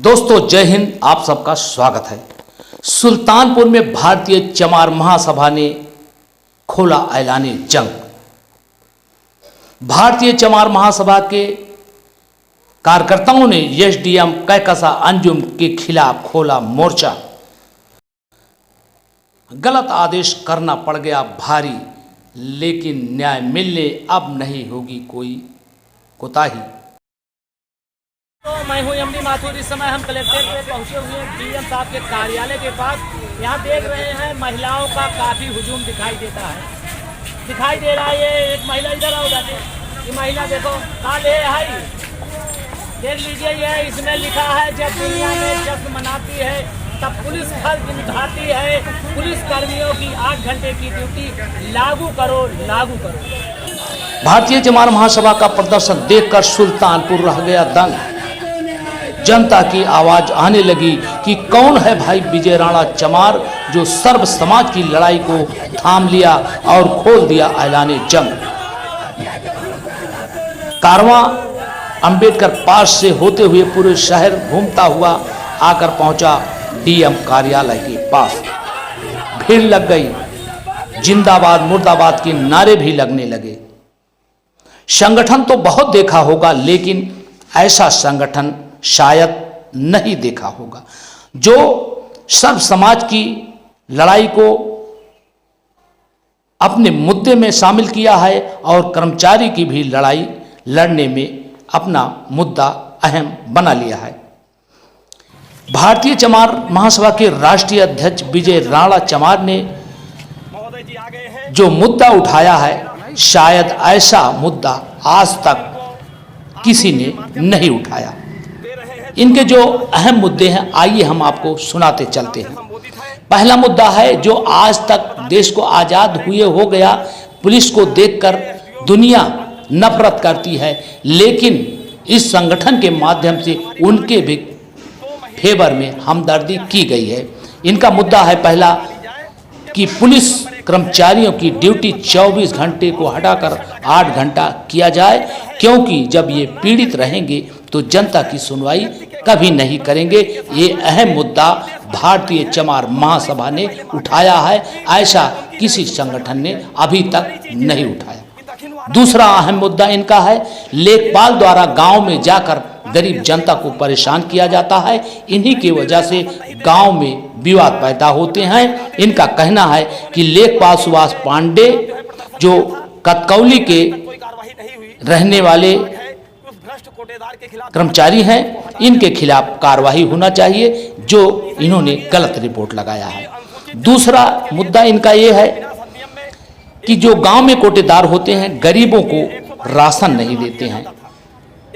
दोस्तों जय हिंद, आप सबका स्वागत है। सुल्तानपुर में भारतीय चमार महासभा ने खोला ऐलान जंग। भारतीय चमार महासभा के कार्यकर्ताओं ने एसडीएम कहकशा अंजुम के खिलाफ खोला मोर्चा। गलत आदेश करना पड़ गया भारी, लेकिन न्याय मिलने अब नहीं होगी कोई कोताही। तो मैं हूं एमडी माथुर। इस समय हम कलेक्ट्रेट पे पहुंचे हुए हैं डीएम साहब के कार्यालय के पास। यहाँ देख रहे हैं महिलाओं का काफ़ी हुजूम दिखाई दे रहा है। ये एक महिला इधर आओ जाते, ये महिला देखो काले हाई देख लीजिए। ये इसमें लिखा है जब दुनिया में जश्न मनाती है तब पुलिस फर्ज निभाती है। पुलिस कर्मियों की 8 घंटे की ड्यूटी लागू करो। भारतीय चमार महासभा का प्रदर्शन देखकर सुल्तानपुर रह गया दंग। जनता की आवाज आने लगी कि कौन है भाई विजय राणा चमार, जो सर्व समाज की लड़ाई को थाम लिया और खोल दिया ऐलान जंग। कारवां अंबेडकर पास से होते हुए पूरे शहर घूमता हुआ आकर पहुंचा डीएम कार्यालय के पास। भीड़ लग गई, जिंदाबाद मुर्दाबाद के नारे भी लगने लगे। संगठन तो बहुत देखा होगा, लेकिन ऐसा संगठन शायद नहीं देखा होगा, जो सर्व समाज की लड़ाई को अपने मुद्दे में शामिल किया है और कर्मचारी की भी लड़ाई लड़ने में अपना मुद्दा अहम बना लिया है। भारतीय चमार महासभा के राष्ट्रीय अध्यक्ष विजय राणा चमार ने जो मुद्दा उठाया है, शायद ऐसा मुद्दा आज तक किसी ने नहीं उठाया। इनके जो अहम मुद्दे हैं, आइए हम आपको सुनाते चलते हैं। पहला मुद्दा है जो आज तक देश को आज़ाद हुए हो गया, पुलिस को देखकर दुनिया नफरत करती है, लेकिन इस संगठन के माध्यम से उनके भी फेवर में हमदर्दी की गई है। इनका मुद्दा है पहला कि पुलिस कर्मचारियों की ड्यूटी 24 घंटे को हटाकर 8 घंटा किया जाए, क्योंकि जब ये पीड़ित रहेंगे तो जनता की सुनवाई कभी नहीं करेंगे। ये अहम मुद्दा भारतीय चमार महासभा ने उठाया है, ऐसा किसी संगठन ने अभी तक नहीं उठाया। दूसरा अहम मुद्दा इनका है, लेखपाल द्वारा गांव में जाकर गरीब जनता को परेशान किया जाता है। इन्हीं की वजह से गांव में विवाद पैदा होते हैं। इनका कहना है कि लेखपाल सुभाष पांडे जो कतकौली के रहने वाले कर्मचारी हैं, इनके खिलाफ कार्रवाई होना चाहिए, जो इन्होंने गलत रिपोर्ट लगाया है। दूसरा मुद्दा इनका ये है कि जो गांव में कोटेदार होते हैं, गरीबों को राशन नहीं देते हैं।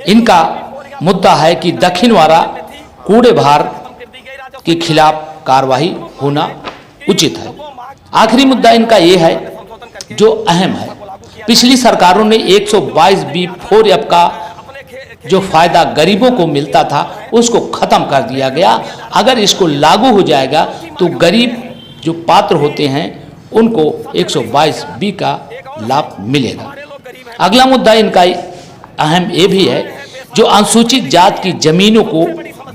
इनका मुद्दा है कि दक्षिणवाड़ा कूड़े भार के खिलाफ कार्रवाई होना उचित है। आखिरी मुद्दा इनका ये है जो अहम है, पिछली सरकारों ने 122B4F का जो फायदा गरीबों को मिलता था उसको खत्म कर दिया गया। अगर इसको लागू हो जाएगा तो गरीब जो पात्र होते हैं उनको 122B का लाभ मिलेगा। अगला मुद्दा इनका अहम ये भी है, जो अनुसूचित जात की जमीनों को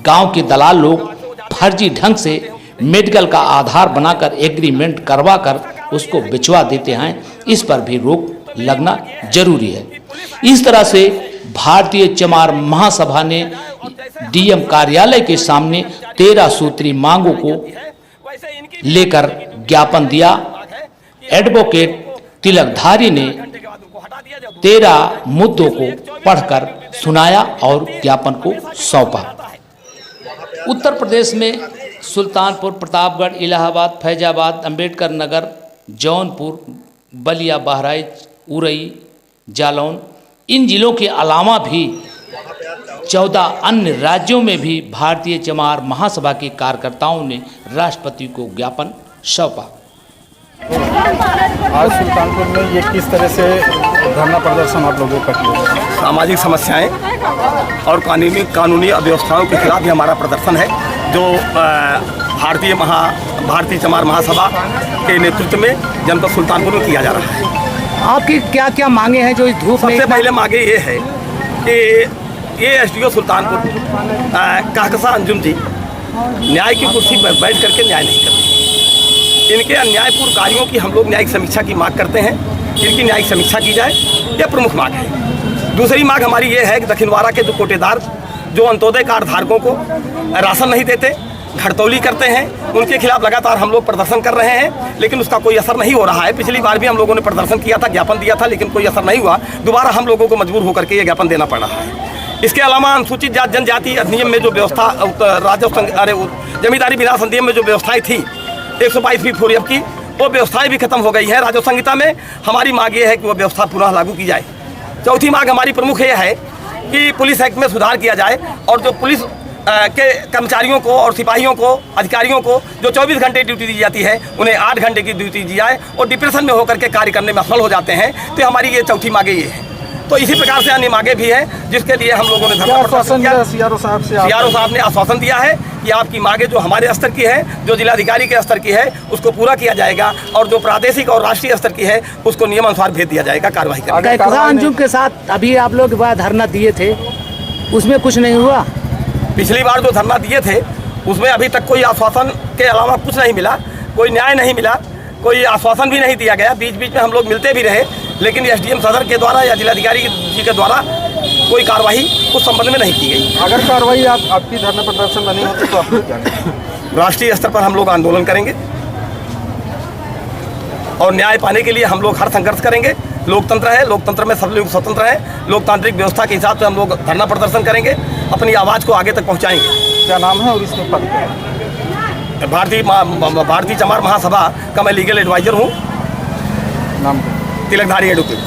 गांव के दलाल लोग फर्जी ढंग से मेडिकल का आधार बनाकर एग्रीमेंट करवाकर उसको बिचवा देते हैं, इस पर भी रोक लगना जरूरी है। इस तरह से भारतीय चमार महासभा ने डीएम कार्यालय के सामने 13 सूत्री मांगों को लेकर ज्ञापन दिया। एडवोकेट तिलकधारी ने 13 मुद्दों को पढ़कर सुनाया और ज्ञापन को सौंपा। उत्तर प्रदेश में सुल्तानपुर, प्रतापगढ़, इलाहाबाद, फैजाबाद, अंबेडकर नगर, जौनपुर, बलिया, बहराइच, उरई, जालौन, इन जिलों के अलावा भी 14 अन्य राज्यों में भी भारतीय चमार महासभा के कार्यकर्ताओं ने राष्ट्रपति को ज्ञापन सौंपा। आज सुल्तानपुर में ये किस तरह से धरना प्रदर्शन आप लोगों का किया? सामाजिक समस्याएं और कानूनी अव्यवस्थाओं के खिलाफ भी हमारा प्रदर्शन है, जो भारतीय चमार महासभा के नेतृत्व में जनपद सुल्तानपुर में किया जा रहा है। आपकी क्या क्या मांगे हैं जो इस धूप में? सबसे पहले मांगे ये है कि ये एसडीओ सुल्तानपुर कहकशा अंजुम जी न्याय की कुर्सी पर बैठ करके न्याय नहीं करते। इनके अन्यायपूर्ण कार्यों की हम लोग न्यायिक समीक्षा की मांग करते हैं। इनकी न्यायिक समीक्षा की जाए, यह प्रमुख मांग है। दूसरी मांग हमारी ये है कि दक्षिणवाड़ा के जो कोटेदार जो अंत्योदय कार्ड धारकों को राशन नहीं देते, घटतौली करते हैं, उनके खिलाफ लगातार हम लोग प्रदर्शन कर रहे हैं, लेकिन उसका कोई असर नहीं हो रहा है। पिछली बार भी हम लोगों ने प्रदर्शन किया था, ज्ञापन दिया था, लेकिन कोई असर नहीं हुआ। दोबारा हम लोगों को मजबूर होकर के ये ज्ञापन देना पड़ रहा है। इसके अलावा अनुसूचित जाति जनजाति अधिनियम में जो व्यवस्था जमींदारी विनाश अधिनियम में जो व्यवस्थाएं थी 122 फॉरएफ की, वो व्यवस्थाएं भी खत्म हो गई है राजस्व संहिता में। हमारी मांग ये है कि वो व्यवस्था पुनः लागू की जाए। चौथी मांग हमारी प्रमुख ये है कि पुलिस एक्ट में सुधार किया जाए और जो पुलिस के कर्मचारियों को और सिपाहियों को, अधिकारियों को जो 24 घंटे ड्यूटी दी जाती है, उन्हें 8 घंटे की ड्यूटी दी जाए और डिप्रेशन में होकर के कार्य करने में असफल हो जाते हैं। तो हमारी ये चौथी मांगे ये है। तो इसी प्रकार से अन्य मांगे भी हैं, जिसके लिए हम लोगों ने धरना प्रदर्शन किया। सीआरओ साहब ने आश्वासन दिया है कि आपकी मांगे जो हमारे स्तर की है, जो जिलाधिकारी के स्तर की है, उसको पूरा किया जाएगा और जो प्रादेशिक और राष्ट्रीय स्तर की है उसको नियमानुसार भेज दिया जाएगा, कार्रवाई कहकशा अंजुम के साथ अभी आप लोग धरना दिए थे, उसमें कुछ नहीं हुआ? पिछली बार जो धरना दिए थे उसमें अभी तक कोई आश्वासन के अलावा कुछ नहीं मिला, कोई न्याय नहीं मिला, कोई आश्वासन भी नहीं दिया गया। बीच बीच में हम लोग मिलते भी रहे, लेकिन एसडीएम सदर के द्वारा या जिलाधिकारी जी के द्वारा कोई कार्रवाई उस संबंध में नहीं की गई। अगर कार्रवाई आपकी धरना प्रदर्शन नहीं होती तो आप क्या करेंगे? राष्ट्रीय स्तर पर हम लोग आंदोलन करेंगे और न्याय पाने के लिए हम लोग हर संघर्ष करेंगे। लोकतंत्र है, लोकतंत्र में सब लोग स्वतंत्र हैं, लोकतांत्रिक व्यवस्था के हिसाब से हम लोग धरना प्रदर्शन करेंगे, अपनी आवाज़ को आगे तक पहुंचाएंगे। क्या नाम है और इसके पद क्या है? भारतीय चमार महासभा का मैं लीगल एडवाइजर हूँ, नाम तिलकधारी एडवोकेट।